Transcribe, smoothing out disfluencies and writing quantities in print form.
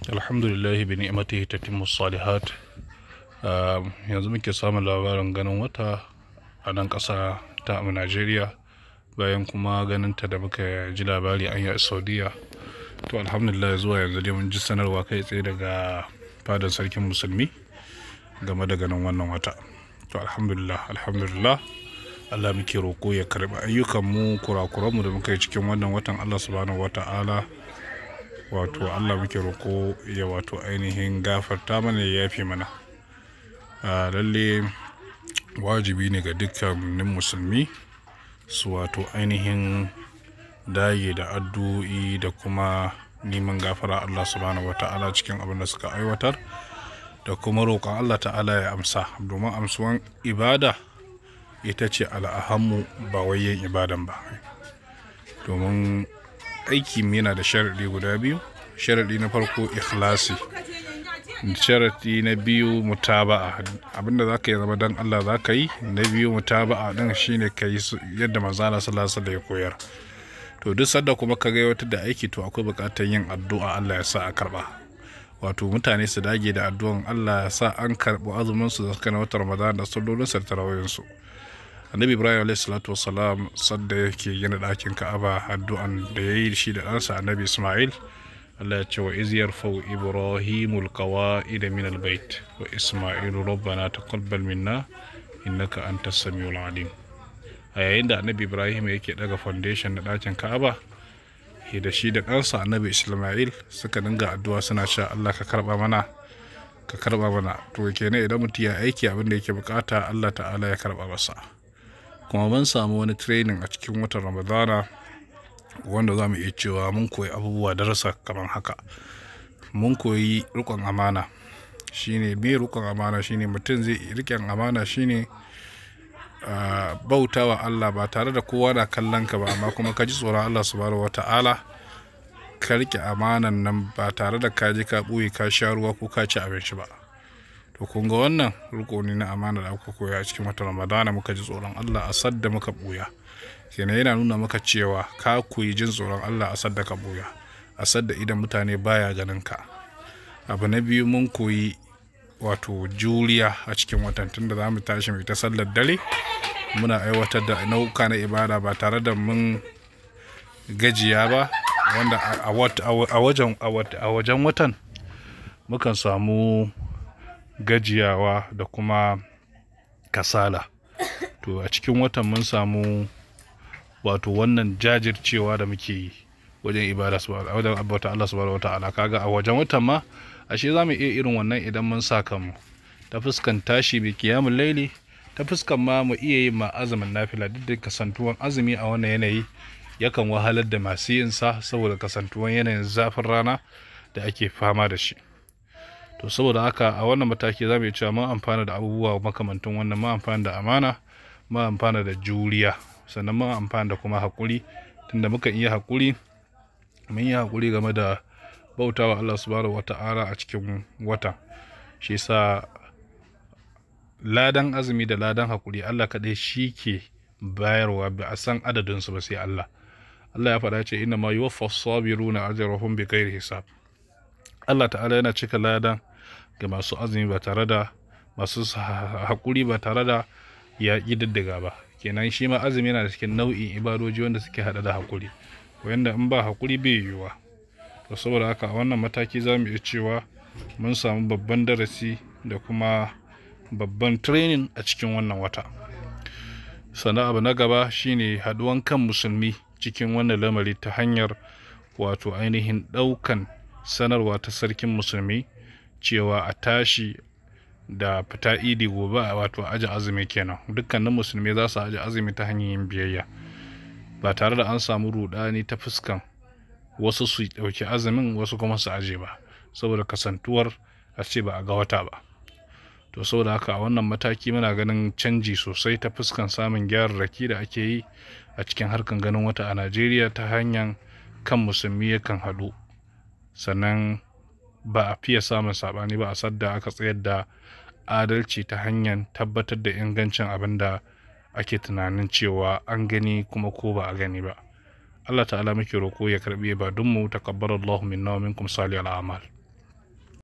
Alhamdulillah bi ni'matihi tatimmu salihat. Yanzu muke samun labarin ganin wata a nan ƙasa ta mu Najeriya, bayan kuma ganin ta da muka ji labari an yi a Saudiya. To alhamdulillah zuwa yanzu dai mun ji sanarwa kai tsaye daga fadar sarkin musulmi game da ganin wannan wata. To alhamdulillah Allah muke roƙo ya karɓi ayyukanmu, kurakuranmu da muka yi cikin wannan watan. Allah subhanahu wata'ala wato Allah muke roƙo ya wato ainihin gafarta mana, ya yafe mana. Lalle wajibi ne ga dukkanin musulmi su wato ainihin dage da addu'o'i da kuma neman gafara Allah subhanahu wata'ala cikin abin da suka aiwatar, da kuma roƙon Allah ta'ala ya amsa, domin amsuwan ibada ita ce al'ahammu ba wai yin ibadan ba. Domin aiki yana da sharaɗi guda biyu. Sharaɗi na farko ikhlasi, sharaɗi na biyu mutaba'a. Abinda zaka yi zama dan Allah zaka yi. Na biyu mutaba'a din shine kai yadda manzo Allah sallallahu alaihi wasallam ya koyar. To duk sanda kuma ka ga wata da aiki, to akwai buƙatar yin addu'a Allah ya sa a karba. Wato mutane su dage da addu'an Allah ya sa an karɓi azumin su da na watan Ramadan da sallolin sa da tarawihin su. Annabi Ibrahim alayhi salatu wassalam sadda yake gina ɗakin Ka'aba, addu'an da yayi shi da ɗansa Annabi Ismail, Allah ya ce wa iz yarfau Ibrahimul qawa'id min albayt wa Ismailu rabbana taqabbal minna innaka antas samiul alim. A yayin da Annabi Ibrahim yake daga foundation na ɗakin Ka'aba, da shi da ɗansa Annabi Ismail suka dinga addu'a suna cewa Allah ka karba mana, ka karba mana. To kenan idan mutum ya aiki abin da yake bukata, Allah ta'ala ya karba masa. Kuma mun samu wani training a cikin watan Ramadana wanda za mu iya cewa mun koyi abubuwa darasa kamar haka. Mun koyi rikon amana. Shine me rikon amana? Shine mutum zai riƙe amana, shine bautawa Allah ba tare da kowa na kallon ka ba, amma kuma ka ji tsoron Allah subhanahu wata'ala, ka riƙe amanan nan ba tare da ka je ka ɓoye ka sha ruwa ko ka ci abinci ba. To kun ga wannan riko ne na amana da aka koya a cikin watan Ramadana. Muka ji tsoron Allah a sadda muka buya. Kenan yana nuna maka cewa ka koyi jin tsoron Allah a sadda ka buya, a sadda idan mutane baya ganin ka. Abu na biyu, mun koyi wato juriya a cikin watan, tunda za mu tashi mu ta sallar dare muna aiwatar da nau'uka na ibada ba tare da mun gajiya ba, wanda a wajen watan mukan samu gajiyawa da kuma kasala. To a cikin watan mun samu wato wannan jajircewa da muke yi wajen ibada wajen abota Allah subhanahu wata'ala. Kaga a wajen watan ma ashe zamu iya irin wannan idan mun saka mu ta fuskan tashi bi kiyamul laili, ta fuskan ma mu iya yin ma azumin nafila. Duk da kasantuwan azumi a wannan yanayi yakan wahalar da masu yin sa, saboda kasantuwan yanayin zafin rana da ake fama da shi. To saboda haka a wannan mataki za mu iya cewa mun amfana da abubuwa makamantan wannan. Mun amfana da amana, mun amfana da juriya, sannan mun amfana da kuma haƙuri. Tunda muka iya haƙuri, mun yi haƙuri game da bautawa Allah subhanahu wata'ala a cikin watan. Shi yasa ladan azumi da ladan haƙuri Allah kaɗai shi ke bayarwa, ba a san adadin su ba sai Allah. Allah ya faɗa ce inna ma yuwaffas sabiruna ajrahum bighairi hisab. Allah ta'ala yana cika ladan ga masu azumi ba tare da masu haƙuri ba tare da ya ƙididdiga ba. Kenan shi ma azumi yana da cikin nau'in ibadoji wanda suke haɗa da haƙuri, wanda in ba haƙuri bai yiwuwa. To saboda haka a wannan mataki za mu iya cewa mun samu babban darasi da kuma babban training a cikin wannan wata. Sannan abu na gaba shine haɗuwan kan musulmi cikin wannan lamari ta hanyar wato ainihin ɗaukan sanarwa ta sarkin musulmi cewa a tashi da fita idi gobe, wato aje azumi kenan. Dukkanin musulmi za su aje azumi ta hanyar yin biyayya, ba tare da an samu rudani ta fuskan wasu su dauki azumin wasu kuma su aje ba, saboda kasantuwar a ce ba a ga wata ba. To saboda haka a wannan mataki muna ganin canji sosai ta fuskan samun gyararraki da ake yi a cikin harkan ganin wata a Najeriya ta hanyar kan musulmi yakan haɗu. Sannan ba a fiye samun sabani ba a sadda aka tsayar da adalci ta hanyar tabbatar da ingancin abin da ake tunanin cewa an gani kuma ko ba a gani ba. Allah ta'ala muke roƙo ya karɓi ibadunmu, taqabbalallahu minna wa minkum salihal a'mal.